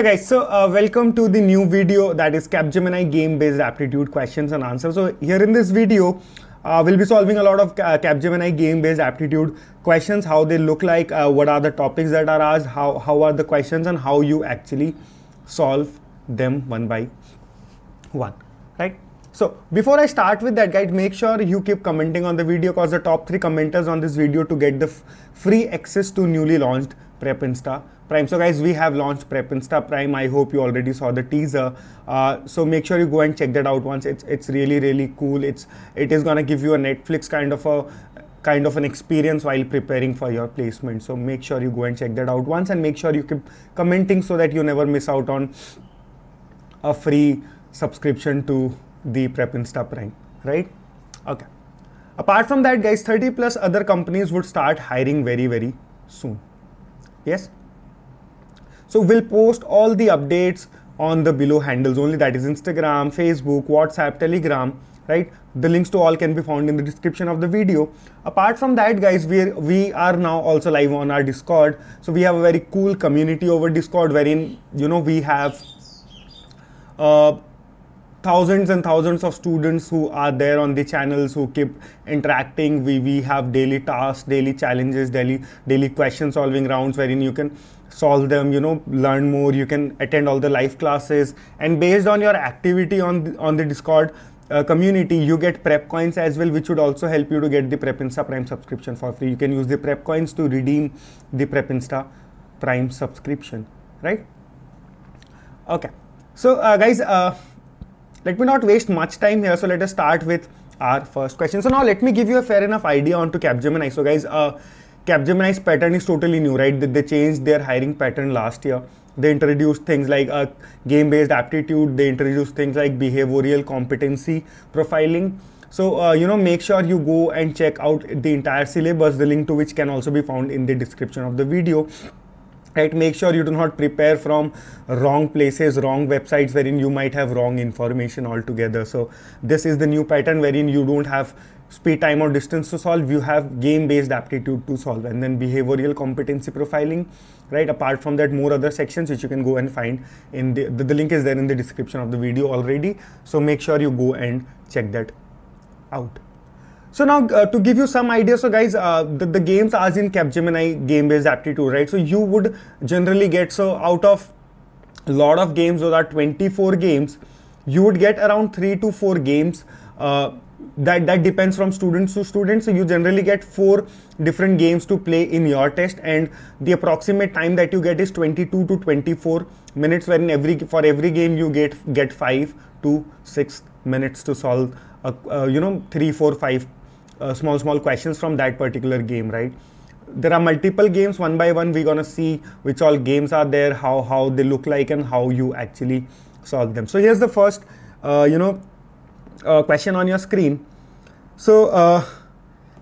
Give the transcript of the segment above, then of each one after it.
Hello guys, so welcome to the new video, that is Capgemini game based aptitude questions and answers. So here in this video we'll be solving a lot of Capgemini game based aptitude questions, how they look like, what are the topics that are asked, how are the questions, and how you actually solve them one by one, right? So before I start with that, guys, make sure you keep commenting on the video, because the top 3 commenters on this video to get the free access to newly launched PrepInsta Prime. So guys, we have launched PrepInsta Prime. I hope you already saw the teaser. So make sure you go and check that out once. It's really cool. It is gonna give you a Netflix kind of an experience while preparing for your placement. So make sure you go and check that out once, and make sure you keep commenting so that you never miss out on a free subscription to the PrepInsta Prime, right? Okay. Apart from that, guys, 30 plus other companies would start hiring very soon. Yes. So we'll post all the updates on the below handles only, that is Instagram, Facebook, WhatsApp, Telegram, right? The links to all can be found in the description of the video. Apart from that, guys, we are now also live on our Discord. So we have a very cool community over Discord, wherein, you know, we have thousands and thousands of students who are there on the channels, who keep interacting. We have daily tasks, daily challenges, daily question solving rounds, wherein you can solve them, you know, learn more. You can attend all the live classes, and based on your activity on the Discord community, you get prep coins as well, which would also help you to get the PrepInsta Prime subscription for free. You can use the prep coins to redeem the PrepInsta Prime subscription, right? Okay. So guys, let me not waste much time here. So let us start with our first question. So now let me give you a fair enough idea onto Capgemini. So guys, Capgemini's pattern is totally new, right? They changed their hiring pattern last year. They introduced things like game-based aptitude. They introduced things like behavioral competency profiling. So, you know, make sure you go and check out the entire syllabus, the link to which can also be found in the description of the video. Right, make sure you do not prepare from wrong places, wrong websites, wherein you might have wrong information altogether. So this is the new pattern, wherein you don't have speed, time, or distance to solve. You have game-based aptitude to solve, and then behavioral competency profiling, right? Apart from that, more other sections which you can go and find in the link is there in the description of the video already. So make sure you go and check that out. So now to give you some idea, so guys, the games as in Capgemini game-based aptitude, right? So you would generally get, so out of a lot of games, those are 24 games, you would get around 3 to 4 games. That depends from students to students. So you generally get 4 different games to play in your test, and the approximate time that you get is 22 to 24 minutes, wherein for every game you get 5 to 6 minutes to solve you know, 3, 4, 5 small questions from that particular game, right? There are multiple games. One by one we're gonna see which all games are there, how they look like, and how you actually solve them. So here's the first you know, question on your screen. So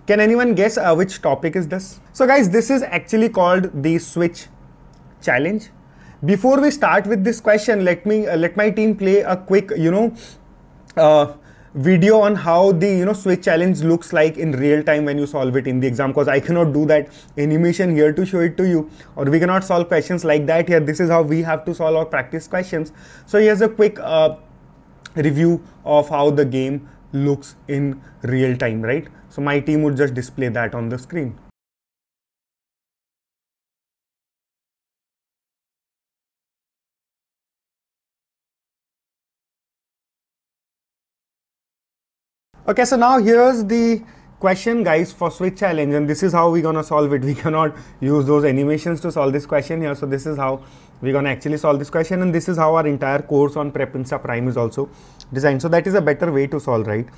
can anyone guess which topic is this? So guys, this is actually called the Switch Challenge. Before we start with this question, let my team play a quick, you know, video on how the, you know, Switch Challenge looks like in real time when you solve it in the exam, because I cannot do that animation here to show it to you, or we cannot solve questions like that here. This is how we have to solve our practice questions. So here's a quick review of how the game looks in real time, right? So my team would just display that on the screen. Okay, so now here's the question, guys, for Switch Challenge, and this is how we're gonna solve it. We cannot use those animations to solve this question here. So this is how we're gonna actually solve this question, and this is how our entire course on PrepInsta Prime is also designed. So that is a better way to solve, right,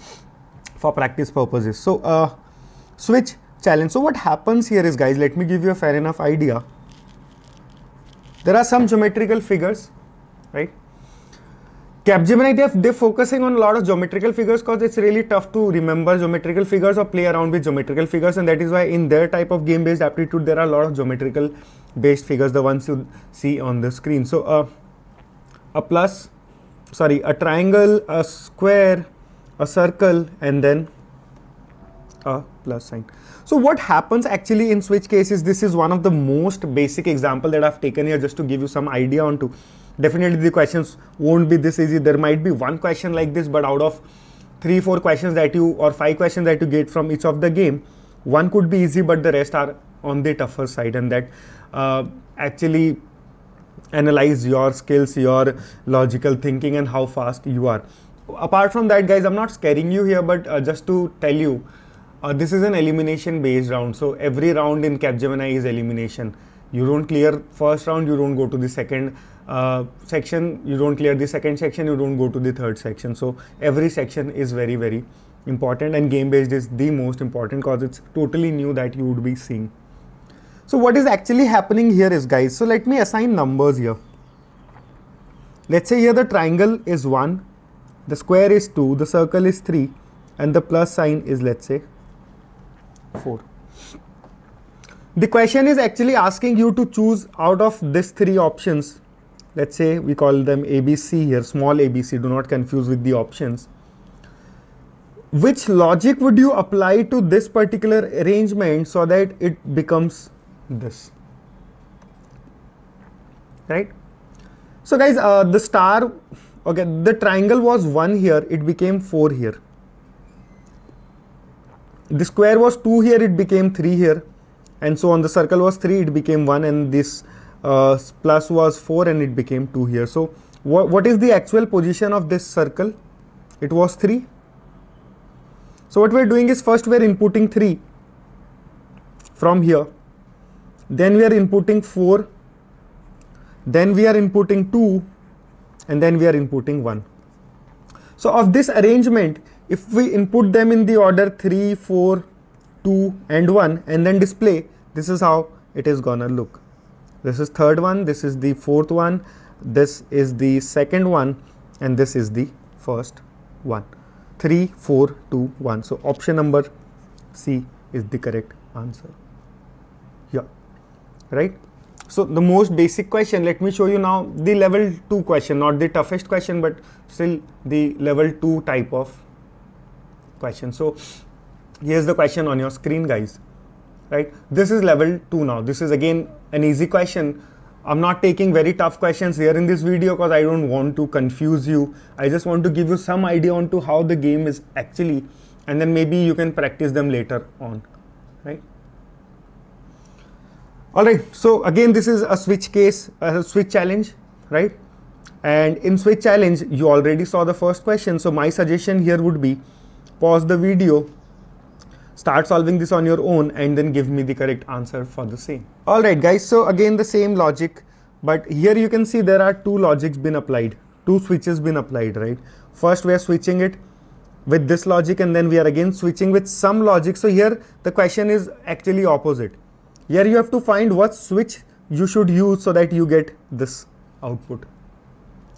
for practice purposes. So Switch Challenge. So what happens here is, guys, let me give you a fair enough idea. There are some geometrical figures, right? Capgemini, they're focusing on a lot of geometrical figures because it's really tough to remember geometrical figures or play around with geometrical figures, and that is why in their type of game-based aptitude there are a lot of geometrical based figures, the ones you see on the screen. So a triangle, a square, a circle, and then a plus sign. So what happens actually in switch cases, this is one of the most basic example that I've taken here just to give you some idea onto. Definitely the questions won't be this easy. There might be one question like this, but out of 3-4 questions that you, or 5 questions that you get from each of the game, one could be easy, but the rest are on the tougher side, and that actually analyze your skills, your logical thinking, and how fast you are. Apart from that, guys, I'm not scaring you here, but just to tell you, this is an elimination based round. So every round in Capgemini is elimination. You don't clear first round, you don't go to the second section, you don't clear the second section, you don't go to the third section. So every section is very, very important, and game based is the most important because it's totally new that you would be seeing. So what is actually happening here is, guys, so let me assign numbers here. Let's say here the triangle is 1, the square is 2, the circle is 3, and the plus sign is, let's say, 4. The question is actually asking you to choose out of these 3 options. Let's say we call them ABC here, small ABC, do not confuse with the options. Which logic would you apply to this particular arrangement so that it becomes this, right? So guys, the star, okay, the triangle was 1 here, it became 4 here. The square was 2 here, it became 3 here, and so on. The circle was 3, it became 1, and this plus was 4 and it became 2 here. So what is the actual position of this circle? It was 3. So what we're doing is, first we're inputting 3 from here, then we are inputting 4, then we are inputting 2, and then we are inputting 1. So of this arrangement, if we input them in the order 3, 4, 2 and 1 and then display, this is how it is gonna look. This is third one, this is the fourth one, this is the second one, and this is the first one. 3, 4, 2, 1. So option number C is the correct answer. Yeah, right? So the most basic question, let me show you now the level 2 question, not the toughest question, but still the level 2 type of question. So here's the question on your screen, guys, right? This is level 2 now. This is again an easy question. I'm not taking very tough questions here in this video because I don't want to confuse you. I just want to give you some idea onto how the game is actually, and then maybe you can practice them later on, right? All right, so again, this is a switch case, a switch challenge, right? And in switch challenge, you already saw the first question. So my suggestion here would be, pause the video, start solving this on your own, and then give me the correct answer for the same. All right, guys, so again, the same logic, but here you can see there are 2 logics been applied, 2 switches been applied, right? First, we are switching it with this logic, and then we are again switching with some logic. So here the question is actually opposite. Here you have to find what switch you should use so that you get this output,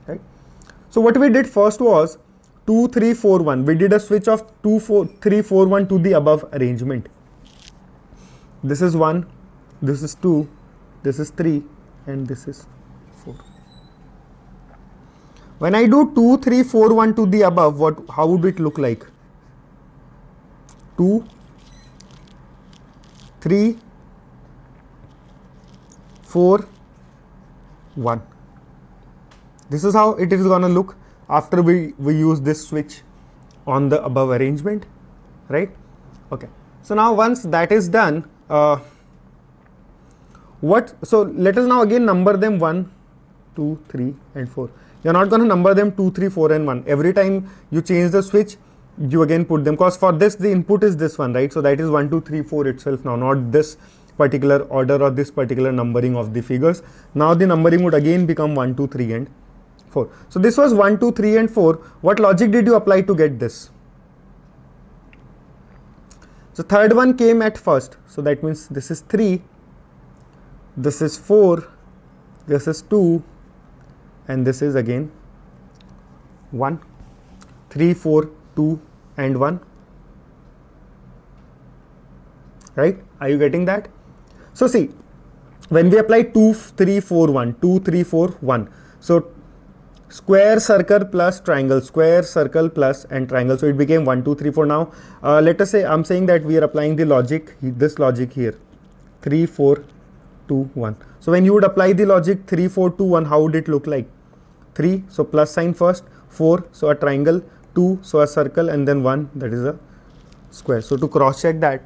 right? So what we did first was 2, 3, 4, 1. We did a switch of 2, 4, 3, 4, 1 to the above arrangement. This is 1, this is 2, this is 3, and this is 4. When I do 2, 3, 4, 1 to the above, how would it look like? 2, 3, 4, 1. This is how it is gonna look after we use this switch on the above arrangement, right? Okay. So now once that is done, so let us now again number them 1, 2, 3 and 4. You're not going to number them 2, 3, 4 and 1. Every time you change the switch, you again put them, because for this the input is this one, right? So that is 1, 2, 3, 4 itself now, not this particular order or this particular numbering of the figures. Now the numbering would again become 1, 2, 3 and 4. So this was 1, 2, 3 and 4. What logic did you apply to get this? So third one came at first. So that means this is 3, this is 4, this is 2, and this is again 1. 3, 4, 2 and 1. Right? Are you getting that? So see, when we apply 2, 3, 4, 1, 2, 3, 4, 1. So square, circle plus triangle, square, circle plus and triangle. So it became 1, 2, 3, 4. Now let us say I'm saying that we are applying the logic, this logic here, 3, 4, 2, 1. So when you would apply the logic 3, 4, 2, 1, how would it look like? 3, so plus sign first, 4, so a triangle, 2, so a circle, and then 1, that is a square. So to cross check that,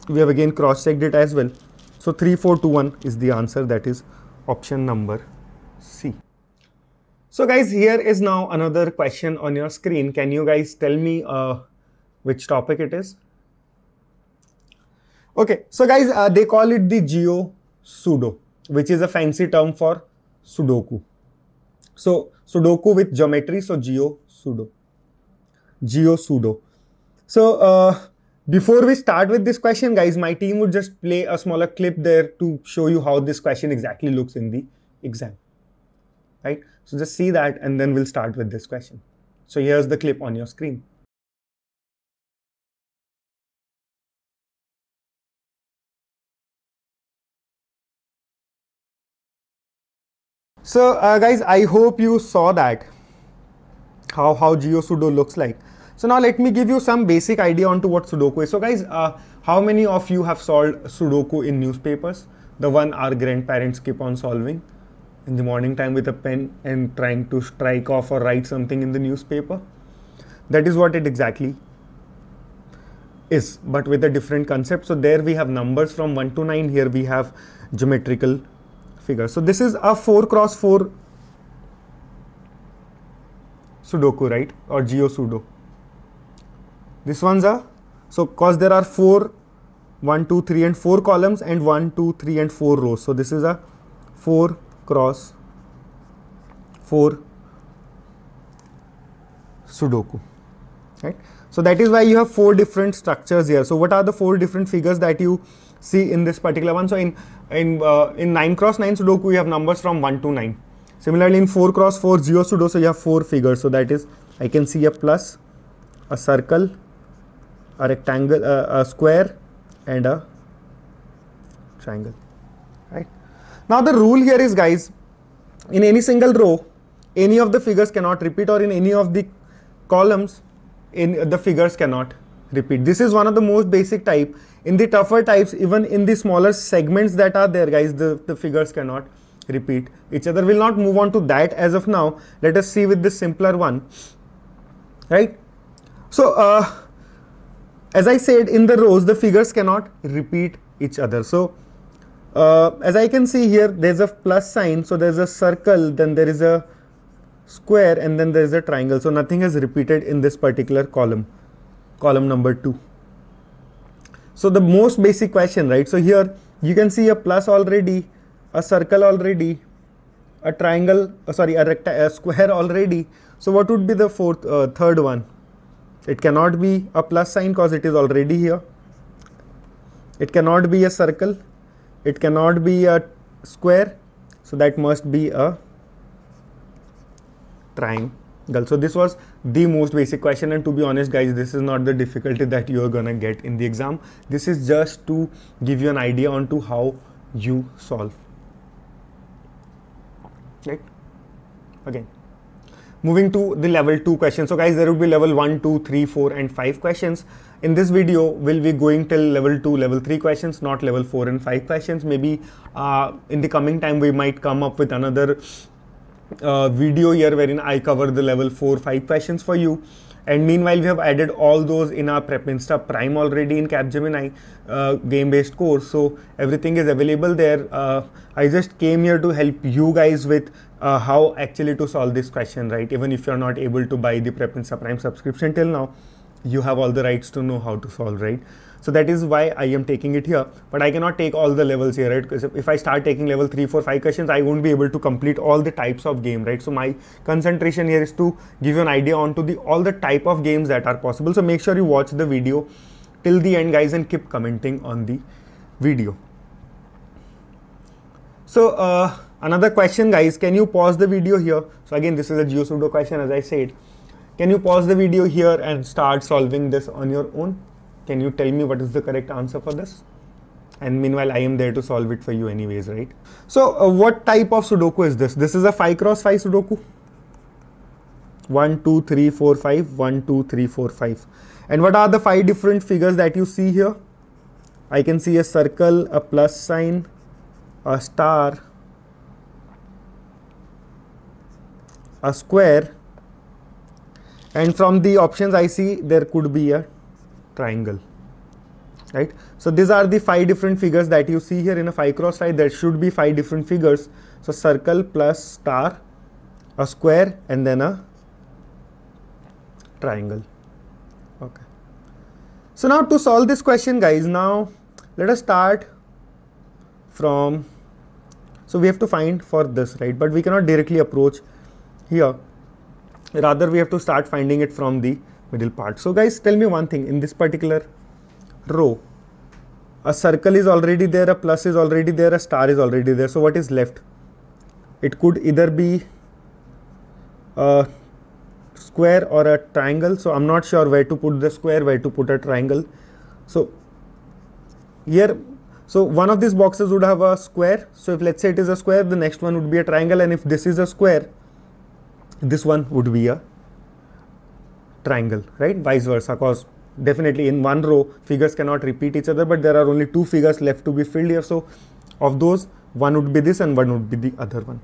we have again cross checked it as well. So 3, 4, 2, 1 is the answer, that is option number C. So guys, here is now another question on your screen. Can you guys tell me which topic it is? Okay, so guys, they call it the GeoSudo, which is a fancy term for Sudoku. So Sudoku with geometry, so GeoSudo. So before we start with this question, guys, my team would just play a smaller clip there to show you how this question exactly looks in the exam, right? So just see that and then we'll start with this question. So here's the clip on your screen. So guys, I hope you saw that, how GeoSudo looks like. So now let me give you some basic idea onto what Sudoku is. So guys, how many of you have solved Sudoku in newspapers? The one our grandparents keep on solving in the morning time with a pen and trying to strike off or write something in the newspaper. That is what it exactly is, but with a different concept. So there we have numbers from 1 to 9. Here we have geometrical figures. So this is a 4x4 Sudoku, right? Or GeoSudo. This one's a, so cause there are 4, 1, 2, 3 and 4 columns and 1, 2, 3 and 4 rows. So this is a 4x4 Sudoku, right? So that is why you have 4 different structures here. So what are the 4 different figures that you see in this particular one? So in 9x9 Sudoku, you have numbers from 1 to 9. Similarly, in 4x4 GeoSudo, so you have 4 figures. So that is, I can see a plus, a circle, a rectangle, a square, and a triangle, right? Now the rule here is, guys, in any single row, any of the figures cannot repeat, or in any of the columns, in the figures cannot repeat. This is one of the most basic type. In the tougher types, even in the smaller segments that are there, guys, the figures cannot repeat each other. We'll not move on to that as of now. Let us see with this simpler one, right? So as I said, in the rows, the figures cannot repeat each other. So as I can see here, there's a plus sign, so there's a circle, then there is a square, and then there is a triangle. So nothing has repeated in this particular column number 2. So the most basic question, right? So here you can see a plus already, a circle already, a triangle, a square already. So what would be the third one? It cannot be a plus sign because it is already here. It cannot be a circle. It cannot be a square. So that must be a triangle. So this was the most basic question, and to be honest, guys, this is not the difficulty that you are gonna get in the exam. This is just to give you an idea onto how you solve, right? Again, moving to the level 2 questions. So guys, there will be level 1, 2, 3, 4 and 5 questions. In this video, we'll be going till level 2, level 3 questions, not level 4 and 5 questions. Maybe in the coming time, we might come up with another video here wherein I cover the level 4, 5 questions for you. And meanwhile, we have added all those in our PrepInsta Prime already in Capgemini game-based course. So everything is available there. I just came here to help you guys with how actually to solve this question, right? Even if you're not able to buy the PrepInsta Prime subscription till now, you have all the rights to know how to solve, right? So that is why I am taking it here, but I cannot take all the levels here, right? Because if I start taking level 3, 4, 5 questions, I won't be able to complete all the types of game, right? So my concentration here is to give you an idea onto all the type of games that are possible. So make sure you watch the video till the end, guys, and keep commenting on the video. So another question, guys, can you pause the video here? So again, this is a GeoSudo question, as I said. Can you pause the video here and start solving this on your own? Can you tell me what is the correct answer for this? And meanwhile, I am there to solve it for you anyways, right? So what type of Sudoku is this? This is a 5x5 Sudoku. 1, 2, 3, 4, 5. 1, 2, 3, 4, 5. And what are the 5 different figures that you see here? I can see a circle, a plus sign, a star, a square, and from the options I see there could be a triangle, right? So these are the 5 different figures that you see here in a 5 cross 5. There should be 5 different figures. So circle plus star, a square, and then a triangle. Okay. So now to solve this question, guys, now let us start from, so we have to find for this, right? But we cannot directly approach here. Rather, we have to start finding it from the middle part. So guys, tell me one thing. In this particular row, a circle is already there, a plus is already there, a star is already there. So what is left? It could either be a square or a triangle. So I'm not sure where to put the square, where to put a triangle. So here, so one of these boxes would have a square. So if let's say it is a square, the next one would be a triangle. And if this is a square, this one would be a triangle, right? Vice versa, because definitely in one row figures cannot repeat each other, but there are only 2 figures left to be filled here. So of those, one would be this and one would be the other one.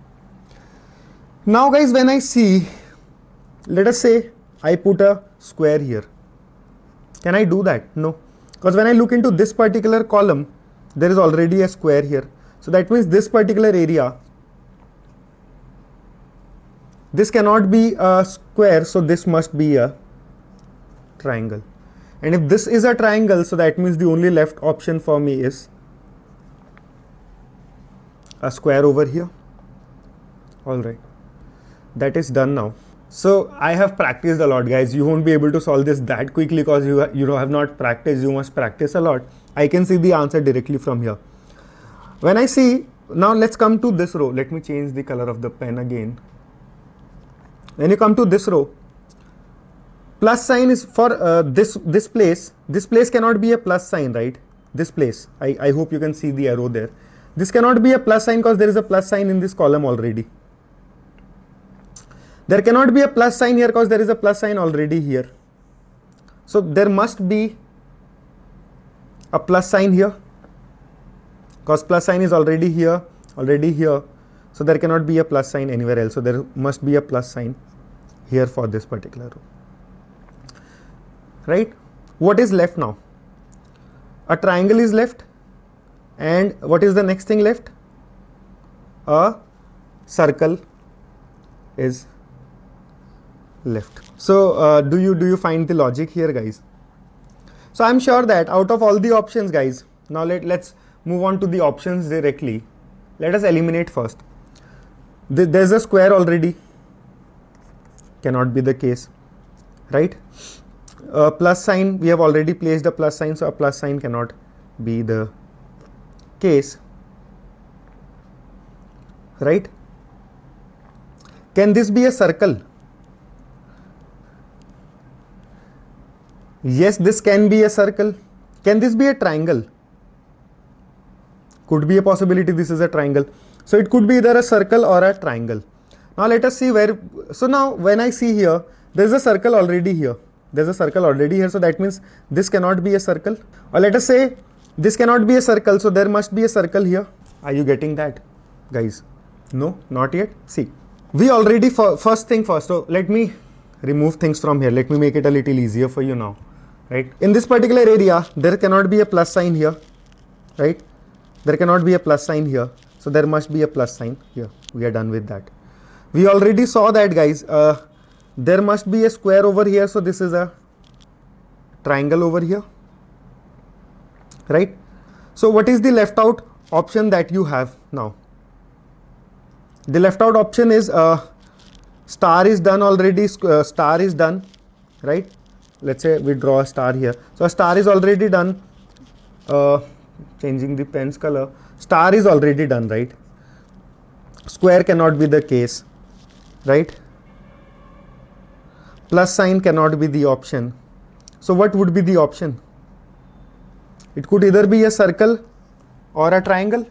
Now guys, when I see, let us say I put a square here, can I do that? No, because when I look into this particular column, there is already a square here. So that means this particular area, this cannot be a square, so this must be a triangle. And if this is a triangle, so that means the only left option for me is a square over here. All right, that is done now. So I have practiced a lot, guys. You won't be able to solve this that quickly because you have not practiced. You must practice a lot. I can see the answer directly from here. When I see, now let's come to this row. Let me change the color of the pen again. When you come to this row, plus sign is for this place. This place cannot be a plus sign, right? This place. I hope you can see the arrow there. This cannot be a plus sign because there is a plus sign in this column already. There cannot be a plus sign here because there is a plus sign already here. So there must be a plus sign here because plus sign is already here, So there cannot be a plus sign anywhere else. So there must be a plus sign here for this particular row. Right? What is left now? A triangle is left. And what is the next thing left? A circle is left. So do you find the logic here, guys? So I'm sure that out of all the options, guys, now let's move on to the options directly. Let us eliminate first. There's a square already. Cannot be the case, right? Plus sign, we have already placed a plus sign, so a plus sign cannot be the case, right? Can this be a circle? Yes, this can be a circle. Can this be a triangle? Could be a possibility this is a triangle. So it could be either a circle or a triangle. Now let us see where, so now when I see here, there's a circle already here. There's a circle already here, so that means this cannot be a circle. Or let us say this cannot be a circle, so there must be a circle here. Are you getting that, guys? No, not yet. See, we already, first thing first, so let me remove things from here. Let me make it a little easier for you now, right? In this particular area, there cannot be a plus sign here, right? There cannot be a plus sign here. So there must be a plus sign here. We are done with that. We already saw that, guys. There must be a square over here. So this is a triangle over here, right? So what is the left out option that you have now? The left out option is star is done already. Star is done, right? Let's say we draw a star here. So a star is already done. Changing the pen's color. Star is already done, right? Square cannot be the case, right? Plus sign cannot be the option. So what would be the option? It could either be a circle or a triangle,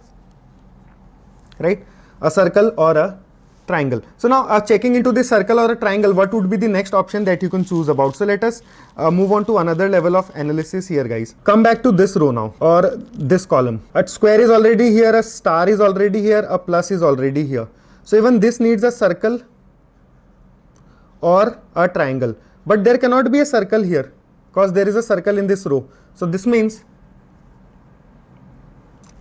right? A circle or a triangle. So now checking into the circle or a triangle, what would be the next option that you can choose about? So let us move on to another level of analysis here, guys. Come back to this row now, or this column. A square is already here, a star is already here, a plus is already here. So even this needs a circle or a triangle. But there cannot be a circle here because there is a circle in this row. So this means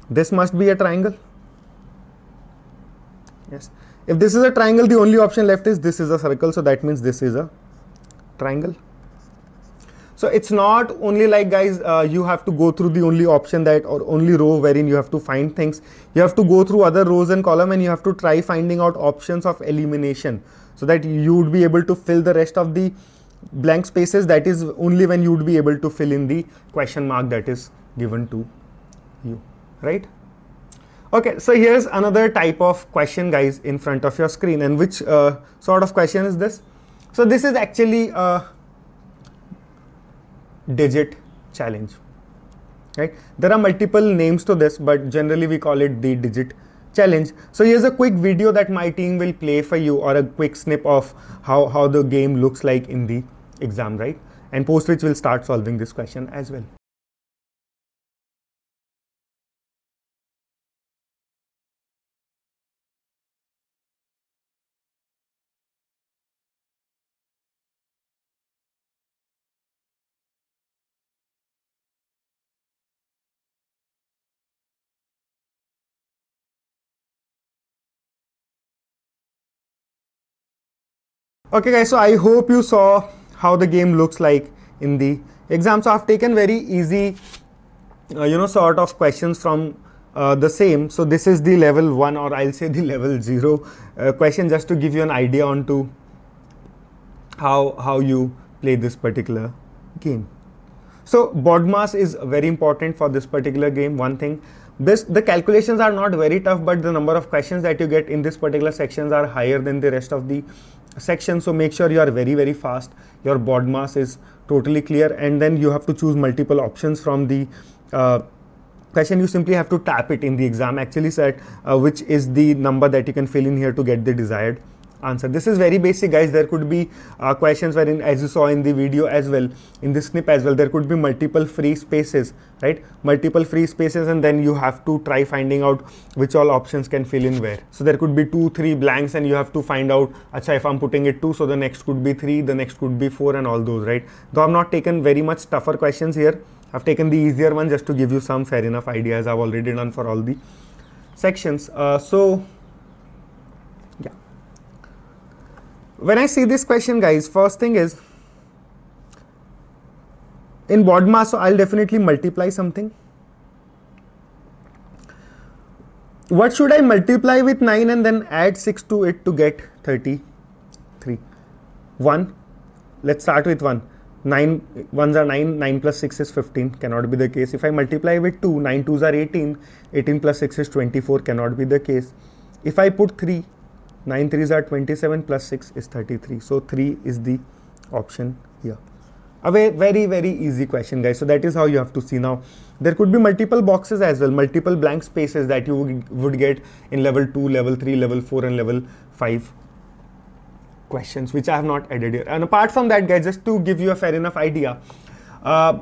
this must be a triangle. Yes. If this is a triangle, the only option left is this is a circle. So that means this is a triangle. So it's not only like, guys, you have to go through the only option that or only row wherein you have to find things. You have to go through other rows and column, and you have to try finding out options of elimination so that you would be able to fill the rest of the blank spaces. That is only when you would be able to fill in the question mark that is given to you, right? Okay, so here's another type of question, guys, in front of your screen. And which sort of question is this? So this is actually a digit challenge, right? There are multiple names to this, but generally we call it the digit challenge. So here's a quick video that my team will play for you, or a quick snip of how the game looks like in the exam, right? And post which we'll start solving this question as well. Okay guys, so I hope you saw how the game looks like in the exam. So I've taken very easy, sort of questions from the same. So this is the level 1, or I'll say the level 0 question, just to give you an idea onto how you play this particular game. So BODMAS is very important for this particular game. One thing, the calculations are not very tough, but the number of questions that you get in this particular sections are higher than the rest of the section. So make sure you are very fast, your BODMAS is totally clear, and then you have to choose multiple options from the question. You simply have to tap it in the exam actually set which is the number that you can fill in here to get the desired answer. This is very basic, guys. There could be questions wherein, as you saw in the video as well, in this snip as well, there could be multiple free spaces, right? Multiple free spaces, and then you have to try finding out which all options can fill in where. So there could be 2, 3 blanks, and you have to find out, acha, if I'm putting it 2, so the next could be 3, the next could be 4, and all those, right? Though I've not taken very much tougher questions here, I've taken the easier one just to give you some fair enough ideas. I've already done for all the sections. So yeah, when I see this question, guys, first thing is in BODMAS, so I'll definitely multiply something. What should I multiply with 9 and then add 6 to it to get 33? 1. Let's start with 1. 9 ones are 9, 9 plus 6 is 15, cannot be the case. If I multiply with 2, 9 twos are 18, 18 plus 6 is 24, cannot be the case. If I put 3, 9 threes are 27 plus 6 is 33. So 3 is the option here. A very easy question, guys. So that is how you have to see. Now there could be multiple boxes as well, multiple blank spaces that you would get in level 2, level 3, level 4 and level 5 questions, which I have not added here. And apart from that, guys, just to give you a fair enough idea,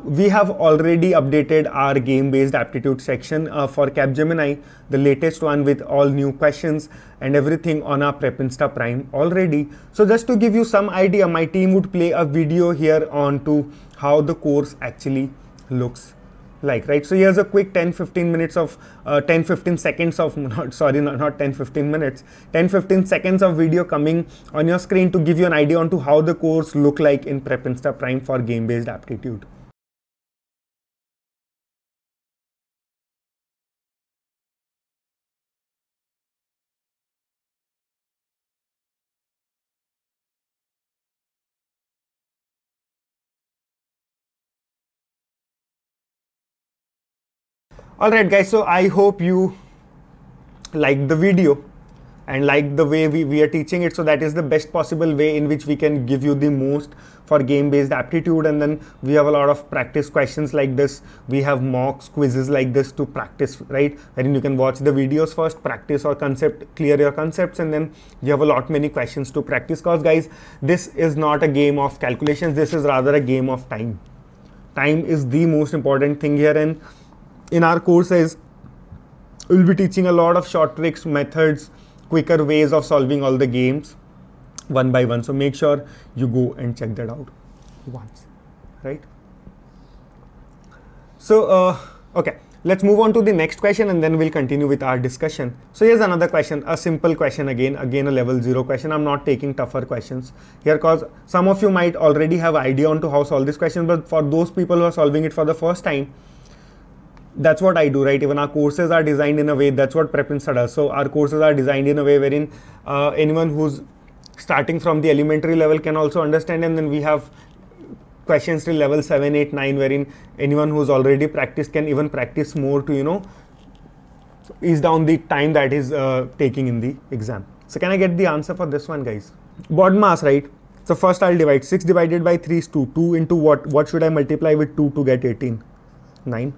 we have already updated our game-based aptitude section for Capgemini, the latest one with all new questions and everything on our Prepinsta Prime already. So just to give you some idea, my team would play a video here on to how the course actually looks like, right? So here's a quick 10-15 minutes of 10-15 seconds of not 10-15 minutes, 10-15 seconds of video coming on your screen to give you an idea onto how the course look like in Prepinsta Prime for game-based aptitude. Alright guys, so I hope you like the video and like the way we are teaching it. So that is the best possible way in which we can give you the most for game-based aptitude. And then we have a lot of practice questions like this. We have mocks, quizzes like this to practice, right? Wherein you can watch the videos first, practice or concept, clear your concepts, and then you have a lot many questions to practice. Because guys, this is not a game of calculations. This is rather a game of time. Time is the most important thing here. And in our courses, we'll be teaching a lot of short tricks, methods, quicker ways of solving all the games. one by one. So make sure you go and check that out once, right? So okay, let's move on to the next question and then we'll continue with our discussion. So here's another question, a simple question again a level 0 question. I'm not taking tougher questions here because some of you might already have idea on to how solve this question, but for those people who are solving it for the first time, that's what I do, right? Even our courses are designed in a way, that's what Prepinsta does. So our courses are designed in a way wherein anyone who's starting from the elementary level can also understand, and then we have questions till level 7, 8, 9, wherein anyone who's already practiced can even practice more to, you know, ease down the time that is taking in the exam. So can I get the answer for this one, guys? BODMAS, right? So first I'll divide 6 divided by 3 is 2. 2 into what should I multiply with 2 to get 18? 9.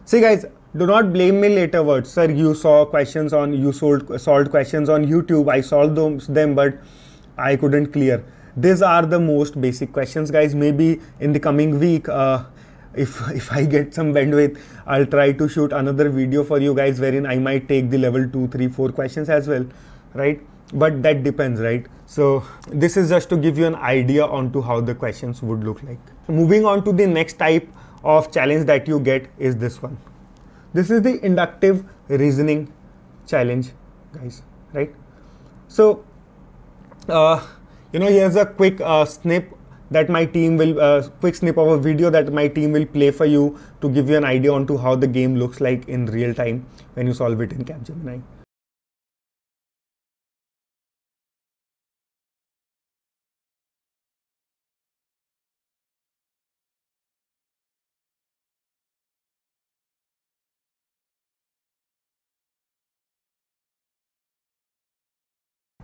See guys, do not blame me later words. Sir, you saw questions on, you solved questions on YouTube. I solved them, but I couldn't clear. These are the most basic questions, guys. Maybe in the coming week, if I get some bandwidth, I'll try to shoot another video for you guys wherein I might take the level 2, 3, 4 questions as well, right? But that depends, right? So this is just to give you an idea onto how the questions would look like. Moving on to the next type of challenge that you get is this one. This is the inductive reasoning challenge, guys, right? So you know, here's a quick snip that my team will quick snip of a video that my team will play for you to give you an idea onto how the game looks like in real time when you solve it in Capgemini.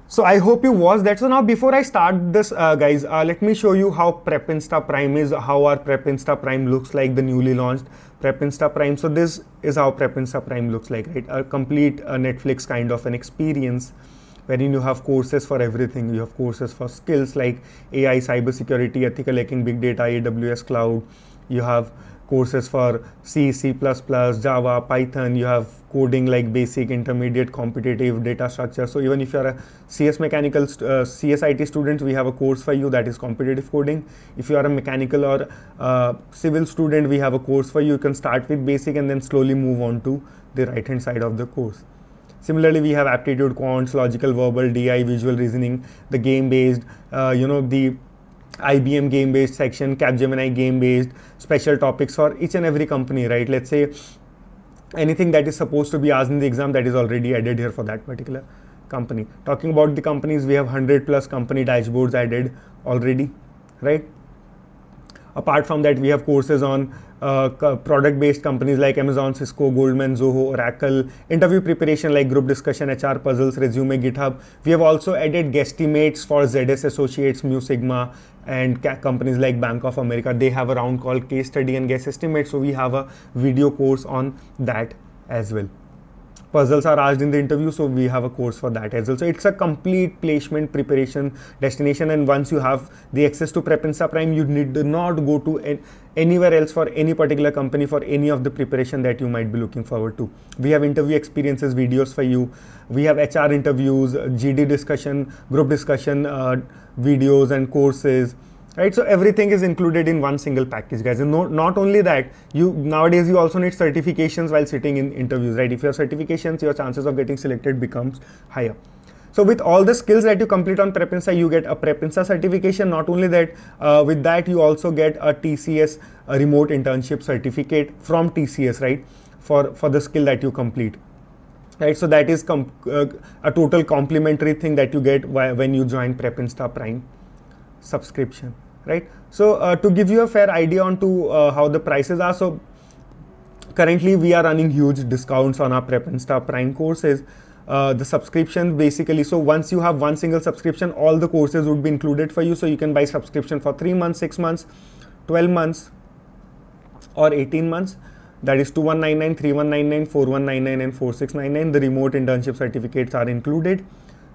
So I hope you watched that. So now before I start this, guys, let me show you how Prepinsta Prime is, how our Prepinsta Prime looks like, the newly launched Prepinsta Prime. So this is how Prepinsta Prime looks like, right? A complete Netflix kind of an experience wherein you have courses for everything. You have courses for skills like AI, cybersecurity, ethical hacking, big data, AWS cloud. You have courses for C, C++, Java, Python. You have coding like basic, intermediate, competitive, data structure. So even if you're a CS mechanical, CSIT student, we have a course for you that is competitive coding. If you are a mechanical or civil student, we have a course for you. You can start with basic and then slowly move on to the right hand side of the course. Similarly, we have aptitude, quants, logical, verbal, DI, visual reasoning, the game-based, you know, the IBM game-based section, Capgemini game-based, special topics for each and every company, right? Let's say anything that is supposed to be asked in the exam that is already added here for that particular company. Talking about the companies, we have 100+ company dashboards added already, right? Apart from that, we have courses on product-based companies like Amazon, Cisco, Goldman, Zoho, Oracle, interview preparation like group discussion, HR puzzles, resume, GitHub. We have also added guesstimates for ZS Associates, Mu Sigma, and companies like Bank of America. They have a round called case study and guess estimate. So we have a video course on that as well. Puzzles are asked in the interview, so we have a course for that as well. So it's a complete placement preparation destination, and once you have the access to Prepinsta Prime, you need not go to anywhere else for any particular company for any of the preparation that you might be looking forward to. We have interview experiences videos for you. We have HR interviews, GD discussion, group discussion videos and courses. Right, so everything is included in one single package, guys. And not only that, nowadays you also need certifications while sitting in interviews, right? If you have certifications, your chances of getting selected becomes higher. So with all the skills that you complete on Prepinsta, you get a Prepinsta certification. Not only that, with that you also get a TCS a remote internship certificate from TCS, right? For the skill that you complete. Right, so that is a total complimentary thing that you get when you join Prepinsta Prime subscription, right? So to give you a fair idea onto how the prices are, so currently we are running huge discounts on our Prepinsta Prime courses. The subscription basically, so once you have one single subscription, all the courses would be included for you. So you can buy subscription for 3 months, 6 months, 12 months or 18 months. That is 2199, 3199, 4199 and 4699. The remote internship certificates are included,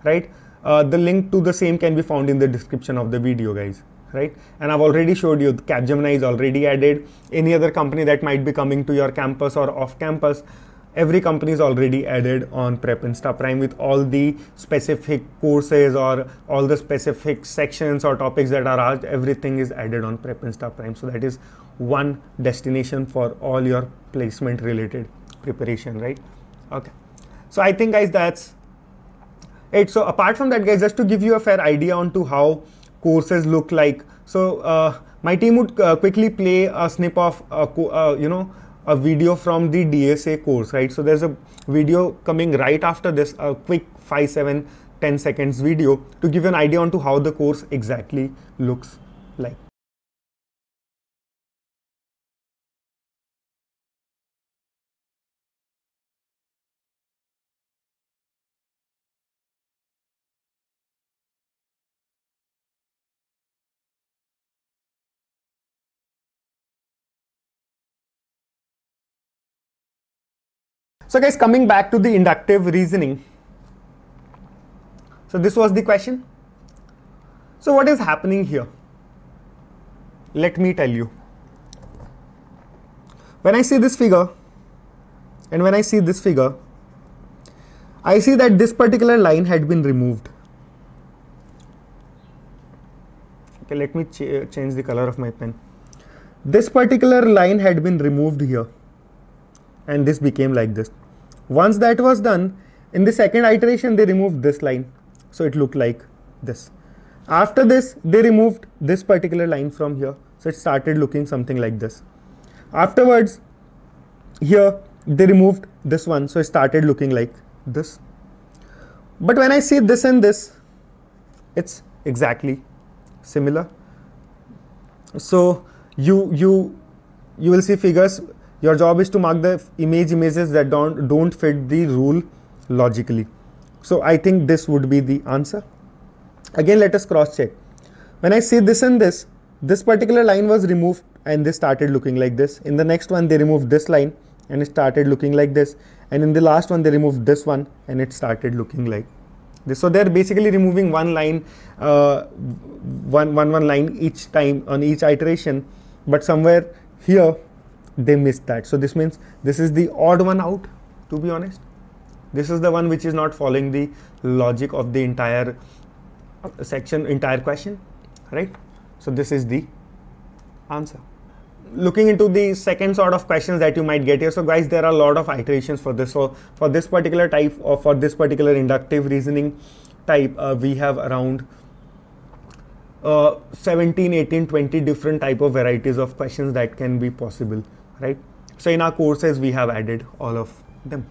right? The link to the same can be found in the description of the video, guys, right? And I've already showed you Capgemini is already added. Any other company that might be coming to your campus or off campus, every company is already added on Prep Insta Prime with all the specific courses or all the specific sections or topics that are asked. Everything is added on Prep Insta Prime. So that is one destination for all your placement related preparation, right? Okay. So I think, guys, that's it. So apart from that, guys, just to give you a fair idea onto how courses look like. So my team would quickly play a snip of a video from the DSA course, right? So there's a video coming right after this, a quick 5, 7, 10 seconds video to give you an idea onto how the course exactly looks like. So guys, coming back to the inductive reasoning. So this was the question. So what is happening here? Let me tell you. When I see this figure and when I see this figure, I see that this particular line had been removed. Okay, let me change the color of my pen. This particular line had been removed here and this became like this. Once that was done, in the second iteration they removed this line, so it looked like this. After this, they removed this particular line from here, so it started looking something like this. Afterwards, here they removed this one, so it started looking like this. But when I see this and this, it's exactly similar. So you will see figures. Your job is to mark the images that don't fit the rule logically. So I think this would be the answer. Again, let us cross check. When I see this and this particular line was removed and this started looking like this. In the next one, they removed this line and it started looking like this. And in the last one, they removed this one and it started looking like this. So they're basically removing one line, one line each time on each iteration. But somewhere here, they missed that. So this means this is the odd one out, to be honest. This is the one which is not following the logic of the entire section, entire question, right? So this is the answer. Looking into the second sort of questions that you might get here. So guys, there are a lot of iterations for this. So for this particular type or for this particular inductive reasoning type, we have around 17, 18, 20 different type of varieties of questions that can be possible, right? So in our courses, we have added all of them.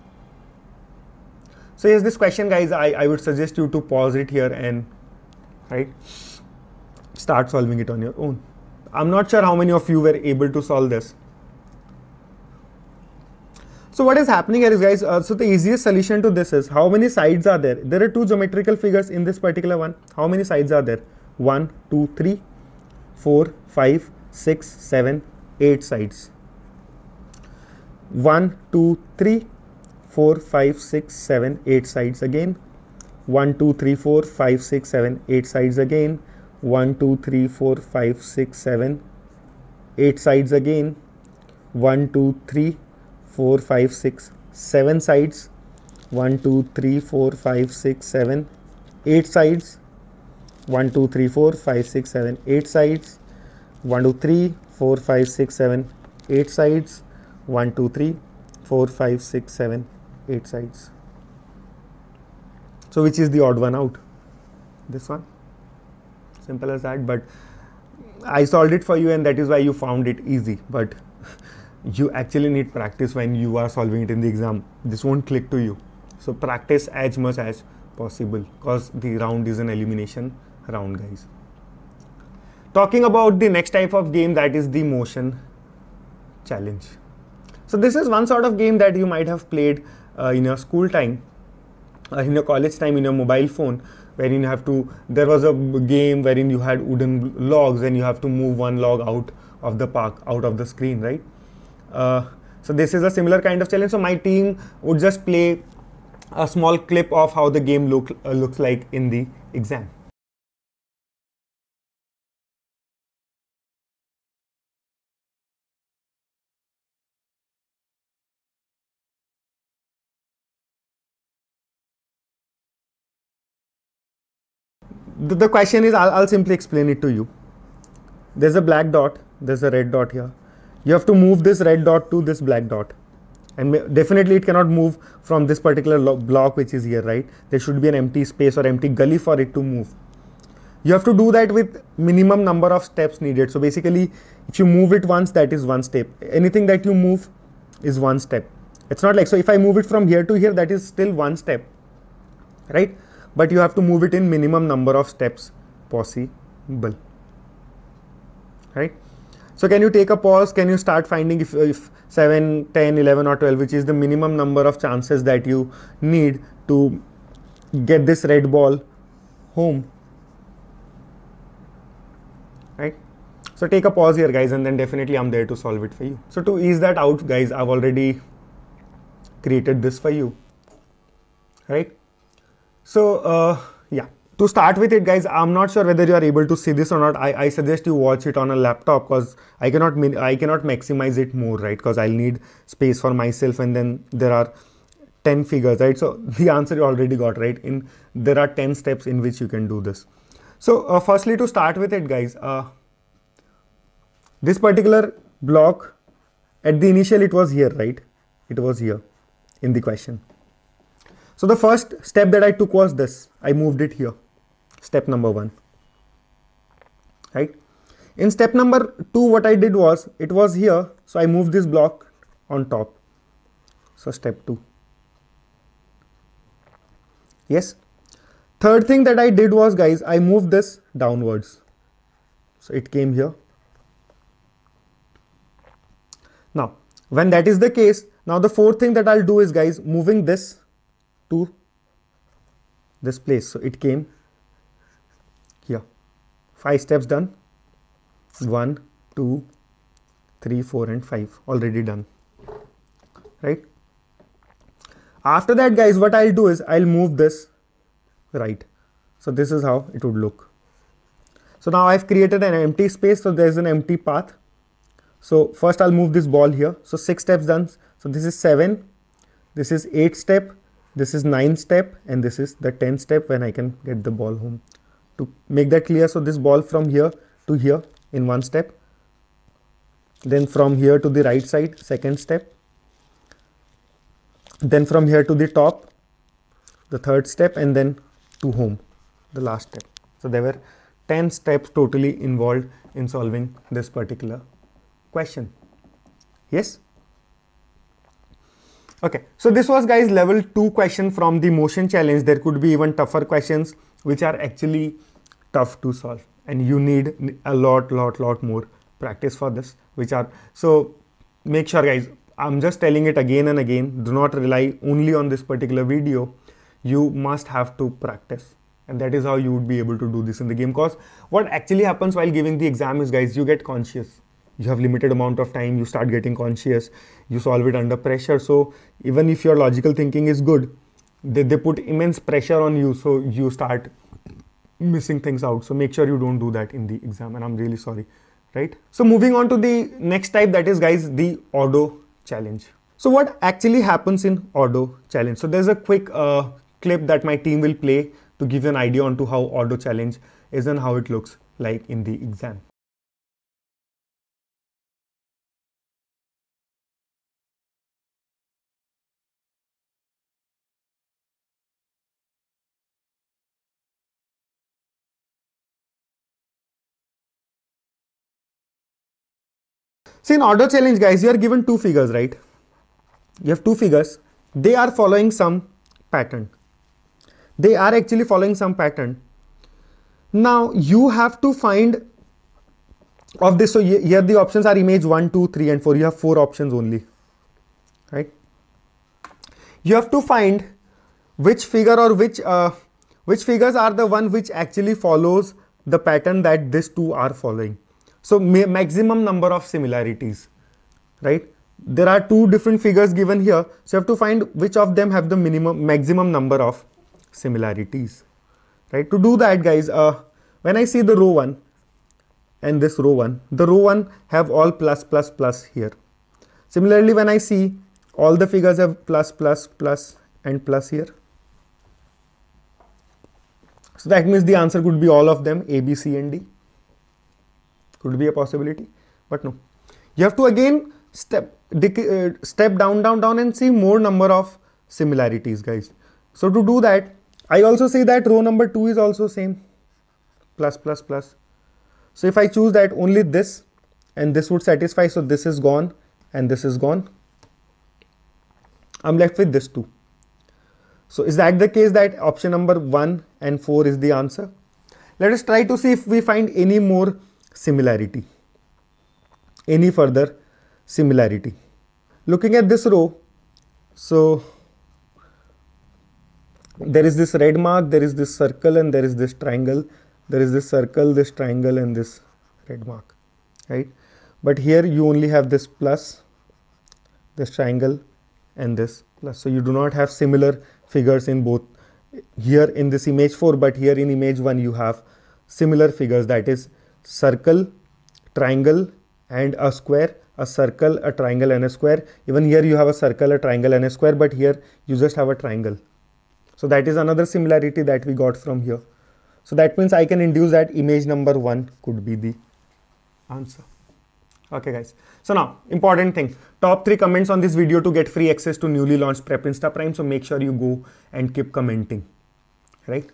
So here's this question, guys. I would suggest you to pause it here and start solving it on your own. I'm not sure how many of you were able to solve this. So what is happening here is, guys, so the easiest solution to this is, how many sides are there? There are two geometrical figures in this particular one. How many sides are there? 1, 2, 3, 4, 5, 6, 7, 8 sides. 1, 2, 3, 4, 5, 6, 7, 8 sides again. 1, 2, 3, 4, 5, 6, 7, 8 sides again. 1, 2, 3, 4, 5, 6, 7, 8 sides again. 1, 2, 3, 4, 5, 6, 7 sides. 1, 2, 3, 4, 5, 6, 7, 8 sides. 1, 2, 3, 4, 5, 6, 7, 8 sides. 1, 2, 3, 4, 5, 6, 7, 8 sides. 1, 2, 3, 4, 5, 6, 7, 8 sides. So which is the odd one out? This one. Simple as that. But I solved it for you and that is why you found it easy. But you actually need practice when you are solving it in the exam. This won't click to you. So practice as much as possible, because the round is an elimination round, guys. Talking about the next type of game, that is the motion challenge. So this is one sort of game that you might have played in your school time, in your college time, in your mobile phone, wherein you have to, there was a game wherein you had wooden logs and you have to move one log out of the park, out of the screen, right? So this is a similar kind of challenge. So my team would just play a small clip of how the game looks like in the exam. the question is, I'll simply explain it to you. There's a black dot, there's a red dot here. You have to move this red dot to this black dot. And definitely it cannot move from this particular block which is here, right? There should be an empty space or empty gully for it to move. You have to do that with minimum number of steps needed. So basically, if you move it once, that is one step. Anything that you move is one step. It's not like, so if I move it from here to here, that is still one step, right? But you have to move it in minimum number of steps possible, right? So can you take a pause? Can you start finding if 7, 10, 11 or 12, which is the minimum number of chances that you need to get this red ball home, right? So take a pause here, guys, and then definitely I'm there to solve it for you. So to ease that out, guys, I've already created this for you, right? So yeah, to start with it, guys, I'm not sure whether you are able to see this or not. I suggest you watch it on a laptop, because I cannot maximize it more, right? Because I'll need space for myself, and then there are 10 figures, right? So the answer you already got, right? There are 10 steps in which you can do this. So firstly, to start with it, guys, this particular block, at the initial it was here, right? It was here in the question. So the first step that I took was this. I moved it here. Step number 1, right? In step number 2, what I did was, it was here, so I moved this block on top. So step 2. Yes. Third thing that I did was, guys, I moved this downwards. So it came here. Now, when that is the case, now the fourth thing that I'll do is, guys, moving this to this place. So it came here. 5 steps done. 1, 2, 3, 4 and 5 already done, right? After that, guys, what I'll do is I'll move this right. So this is how it would look. So now I've created an empty space, so there's an empty path. So first I'll move this ball here. So 6 steps done. So this is 7, this is 8 step, this is 9 step, and this is the 10 step when I can get the ball home. To make that clear, so this ball from here to here in 1 step, then from here to the right side, 2nd step, then from here to the top, the 3rd step, and then to home, the last step. So there were 10 steps totally involved in solving this particular question. Yes? Okay, so this was, guys, level 2 question from the motion challenge. There could be even tougher questions which are actually tough to solve, and you need a lot more practice for this, so make sure, guys, I'm just telling it again and again, do not rely only on this particular video. You must have to practice, and that is how you would be able to do this in the game. Because what actually happens while giving the exam is, guys, you get conscious. You have limited amount of time, you start getting conscious, you solve it under pressure. So even if your logical thinking is good, they put immense pressure on you, so you start missing things out. So make sure you don't do that in the exam, and I'm really sorry, right? So moving on to the next type, that is, guys, the Odo challenge. So what actually happens in Odo challenge? So there's a quick clip that my team will play to give you an idea onto how Odo challenge is and how it looks like in the exam. See, in Odo challenge, guys, you are given 2 figures, right? You have 2 figures. They are following some pattern. They are actually following some pattern. Now you have to find of this. So here the options are image 1, 2, 3 and 4. You have 4 options only, right? You have to find which figure or which figures are the one which actually follows the pattern that these 2 are following. So maximum number of similarities, right? There are 2 different figures given here. So you have to find which of them have the maximum number of similarities, right? To do that, guys, when I see the row 1 and this row 1, the row 1 have all plus plus plus here. Similarly, when I see all the figures have plus plus plus and plus here. So that means the answer could be all of them, A, B, C and D. Could be a possibility, but no. You have to again step down and see more number of similarities, guys. So to do that, I also say that row number 2 is also same, plus plus plus. So if I choose that, only this and this would satisfy. So this is gone and this is gone. I'm left with this 2. So is that the case that option number 1 and 4 is the answer? Let us try to see if we find any more similarity, any further similarity. Looking at this row, so there is this red mark, there is this circle and there is this triangle. There is this circle, this triangle and this red mark, right? But here you only have this plus, this triangle and this plus. So you do not have similar figures in both. Here in this image 4, but here in image 1 you have similar figures, that is circle, triangle and a square, a circle, a triangle and a square. Even here you have a circle, a triangle and a square, but here you just have a triangle. So that is another similarity that we got from here. So that means I can induce that image number 1 could be the answer. Okay guys, so now important thing, top 3 comments on this video to get free access to newly launched Prep Insta Prime. So make sure you go and keep commenting, right?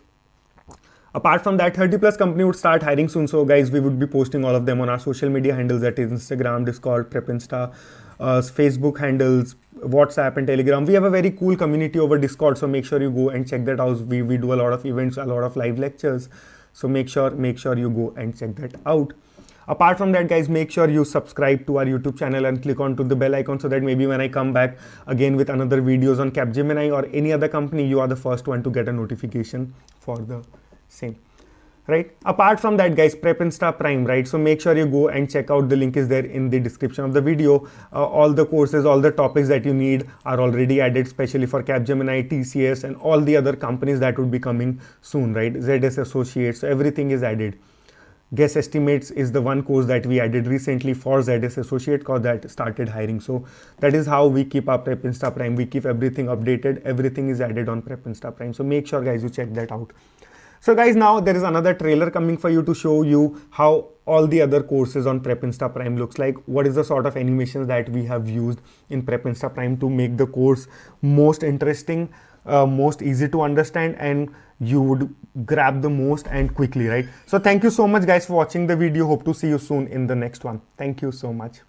Apart from that, 30+ company would start hiring soon. So guys, we would be posting all of them on our social media handles, that is Instagram, Discord, Prep Insta, Facebook handles, WhatsApp and Telegram. We have a very cool community over Discord, so make sure you go and check that out. We do a lot of events, a lot of live lectures, so make sure you go and check that out. Apart from that guys, make sure you subscribe to our YouTube channel and click on to the bell icon, so that maybe when I come back again with another videos on Capgemini or any other company, you are the first one to get a notification for the same, right? Apart from that guys, Prep Insta Prime, right? So make sure you go and check out, the link is there in the description of the video. All the courses, all the topics that you need are already added, especially for Capgemini, TCS and all the other companies that would be coming soon, right? ZS Associates, so everything is added. Guess Estimates is the one course that we added recently for ZS Associate, cause that started hiring. So that is how we keep our Prep Insta Prime. We keep everything updated, everything is added on Prep Insta Prime. So make sure guys you check that out. So guys, now there is another trailer coming for you to show you how all the other courses on Prep Insta Prime looks like. What is the sort of animations that we have used in Prep Insta Prime to make the course most interesting, most easy to understand, and you would grab the most and quickly, right? So thank you so much guys for watching the video. Hope to see you soon in the next one. Thank you so much.